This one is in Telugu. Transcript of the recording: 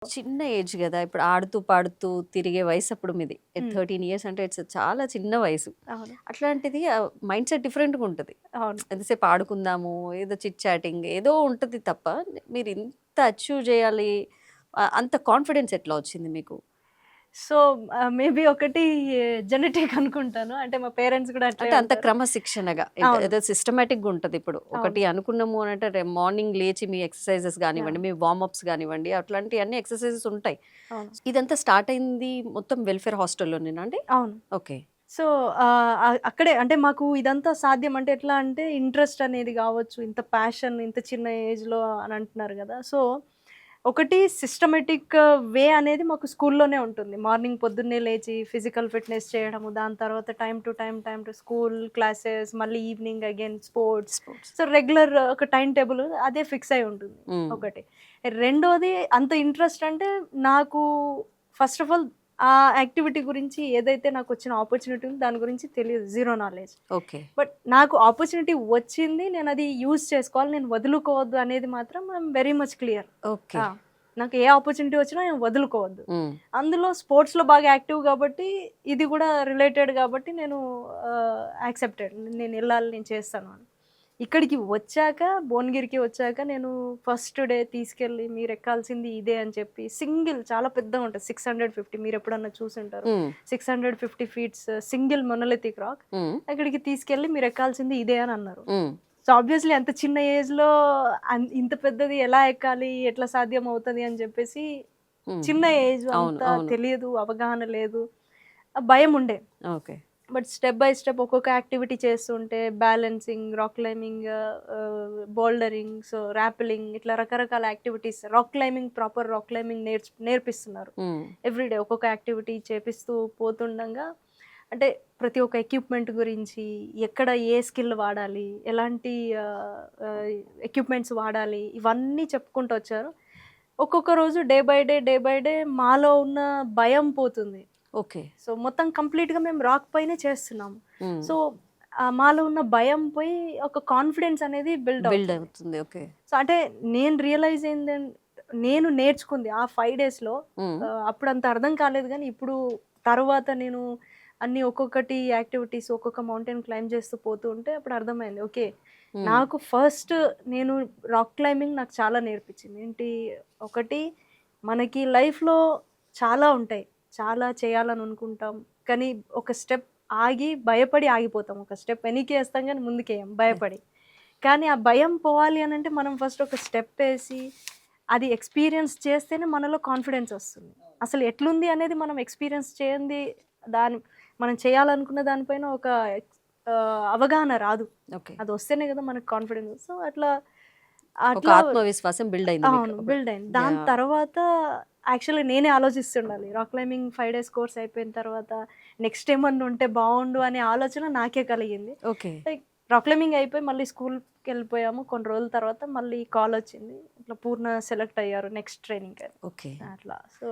చిన్న ఏజ్ గదా! ఇప్పుడు ఆడుతూ, పాడుతూ తిరిగే వయసప్పుడు మీది. హ్మ్. 13 ఇయర్స్ అంటే ఇట్స్ చాలా చిన్న వయసు. అవును. అట్లాంటిది మైండ్ సెట్ డిఫరెంట్‌గా ఉంటది. అవును. ఎంతసేపు ఆడుకుందాము, ఏదో చిట్ చాటింగ్ ఏదో ఉంటది తప్ప, మీరు ఇంత అచీవ్ జేయాలి అంత కాన్ఫిడెన్స్ ఎట్లా వచ్చింది మీకు? సో, మేబీ ఒకటి జెనెటిక్ అనుకుంటాను. అంటే మా పేరెంట్స్ గూడా అట్లే అంటే అంత ఉంటారు. క్రమశిక్షణగా అవును. ఏదో సిస్టమాటిక్‌గా ఉంటదిప్పుడు. అవును. ఒకటి అనుకున్నాము అనంటే రేపు మార్నింగ్ లేచి మీ ఎక్సర్‌సైజెస్ యాహ్! గానివ్వండి, మీ వార్మప్స్ గానివ్వండి, అట్లాంటియన్నీ ఎక్సర్‌సైజెస్ ఉంటాయి. అవును. ఇదంతా స్టార్ట్ అయింది మొత్తం వెల్‌ఫేర్ హాస్టల్‌లోనేనా అండి? అవును. ఓకే. సో, అక్కడే అంటే మాకు ఇదంతా సాధ్యం అంటే ఎట్లా అంటే ఇంట్రెస్ట్ అనేది గావచ్చు, ఇంత ప్యాషన్ ఇంత చిన్న ఏజ్‌లో అని అంటున్నారు గదా! సో, ఒకటి సిస్టమాటిక్ వే అనేది మాకు స్కూల్లోనే ఉంటుంది. మార్నింగ్ పొద్దున్నే లేచి ఫిజికల్ ఫిట్‌నెస్ చేయడము, దాని తర్వాత టైమ్ టు స్కూల్ క్లాసెస్, మళ్ళీ evening again sports. Sports. So, regular ఒక టైమ్ టేబుల్ అదే ఫిక్స్ అయ్యి ఉంటుంది. హ్మ్. ఒకటి. రెండోది అంత ఇంట్రెస్ట్ అంటే నాకు ఫస్ట్ ఆఫ్ ఆల్ ఆ యాక్టివిటీ గురించి ఏదైతే నాకొచ్చిన ఆపర్చునిటీ ఉందో దాని గురించి తెలీదు. Zero knowledge. ఓకే. బట్ నాకు ఆపర్చునిటీ వచ్చింది. నేనది యూజ్ చేసుకోవాలి. నేను వదులుకోవద్దు అనేది మాత్రం I'm very much clear. Okay. ఆ! నాకు ఏ ఆపర్చునిటీ వచ్చినా నేను వదులుకోవద్దు. హ్మ్. అందులో స్పోర్ట్స్‌లో బాగా యాక్టివ్ గాబట్టి, ఇది గూడా రిలేటెడ్ గాబట్టి నేను యాక్సెప్టెడ్. నేనెళ్ళాలి, నేను చేస్తాను అని. ఇక్కడికి వచ్చాక, భువనగిరికి వచ్చాక నేను ఫస్ట్ డే తీసుకెళ్ళి మీరెక్కాల్సింది ఇదే అని చెప్పి సింగిల్ చాలా పెద్దగుంటది. 650 మీరెప్పుడన్నా చూసుంటారు. హ్మ్. 650 ఫీట్స్ సింగిల్ మొనోలిథిక్ రాక్. హ్మ్. అక్కడికి తీసుకెళ్ళి మీరెక్కాల్సింది ఇదే అని అన్నారు. హ్మ్. సో, ఆబ్వియస్‌లీ అంత చిన్న ఏజ్‌లో ఇంత పెద్దది ఎలా ఎక్కాలి? ఎట్లా సాధ్యం అవుతది? అని జెప్పేసి హ్మ్. చిన్న ఏజ్ అవును. అంత అవును. తెలియదు, అవగాహన లేదు. భయముండే. Okay. But step by step ఒక్కొక్క యాక్టివిటీ చేస్తుంటే balancing, rock climbing, bouldering, so rappelling ఇట్లా రకరకాల యాక్టివిటీస్. రాక్ క్లైంబింగ్ నేర్పిస్తున్నారు. హ్మ్. ఎవ్రీడే ఒక్కొక్క యాక్టివిటీ చేపిస్తూ పోతుండంగా అంటే ప్రతి ఒక్క ఎక్విప్‌మెంట్ గురించి, ఎక్కడ ఏ స్కిల్ వాడాలి, ఎలాంటి ఆహ్, ఆహ్, ఎక్విప్‌మెంట్స్ వాడాలి, ఇవన్నీ చెప్పుకుంటూ వచ్చారు. ఒక్కొక్క రోజు డే బై డే మాలో ఉన్న భయం పోతుంది. ఓకే. సో, మొత్తం కంప్లీట్‌గా మేము రాక్ పైనే చేస్తున్నాము. హ్మ్. సో, మాలో ఉన్న భయం పోయి ఒక కాన్ఫిడెన్స్ అనేది బిల్డ్ బిల్డ్ అవుతుంది. అవుతుంది. ఓకే. సో, అంటే నేను రియలైజ్ నేను నేర్చుకుంది ఆ 5 డేస్‌లో హ్మ్. అప్పుడంత అర్థం కాలేదు గానీ, ఇప్పుడు తర్వాత నేను అన్నీ ఒక్కొక్కటి యాక్టివిటీస్ ఒక్కొక్క మౌంటైన్ క్లైంబ్ చేస్తూ పోతూ ఉంటే అప్పుడు అర్థమైంది. ఓకే. హ్మ్. నాకు ఫస్ట్ నేను రాక్ క్లైంబింగ్ నాకు చాలా నేర్పించింది. ఏంటి ఒకటి మనకి లైఫ్‌లో చాలా ఉంటాయి. చాలా చేయాలని అనుకుంటాం. కానీ ఒక స్టెప్ భయపడి ఆగిపోతాం. ఒక స్టెప్ వెనక్కేస్తాం గానీ ముందుకేయం యాహ్! భయపడి. కానీ ఆ భయం పోవాలి అనంటే మనం ఫస్ట్ ఒక స్టెప్పేసి, అది ఎక్స్‌పీరియన్స్ చేస్తేనే మనలో కాన్ఫిడెన్స్ ఒస్తుంది. అసలు ఎట్లుంది అనేది మనం ఎక్స్‌పీరియన్స్ చేయంది దాని మనం చేయాలనుకున్న దానిపైన ఒక అవగాహన రాదు. ఓకే. అదొస్తేనే గదా మనకు కాన్ఫిడెన్స్. సో, అట్లా ఒక అట్లా ఆత్మవిశ్వాసం బిల్డ్ అయింది మీకు అవును. అప్పుడు. బిల్డ్ అయింది. దాని యాహ్! తర్వాత యాక్చువల్లీ నేనే ఆలోచిస్తుండాలి. రాక్ క్లైంబింగ్ 5 డేస్ కోర్స్ అయిపోయిన తర్వాత నెక్స్ట్ ఏమన్నా ఉంటే బావుండు అనే ఆలోచన నాకే కలిగింది. ఓకే. లైక్ రాక్ క్లైంబింగ్ అయిపోయి మళ్ళీ స్కూల్‌కెళ్ళిపోయాము. కొన్ని రోజుల తర్వాత మళ్ళీ కాలొచ్చింది. ఇట్లా పూర్ణ సెలెక్ట్ అయ్యారు నెక్స్ట్ ట్రైనింగ్‌కని. ఓకే. అట్లా. సో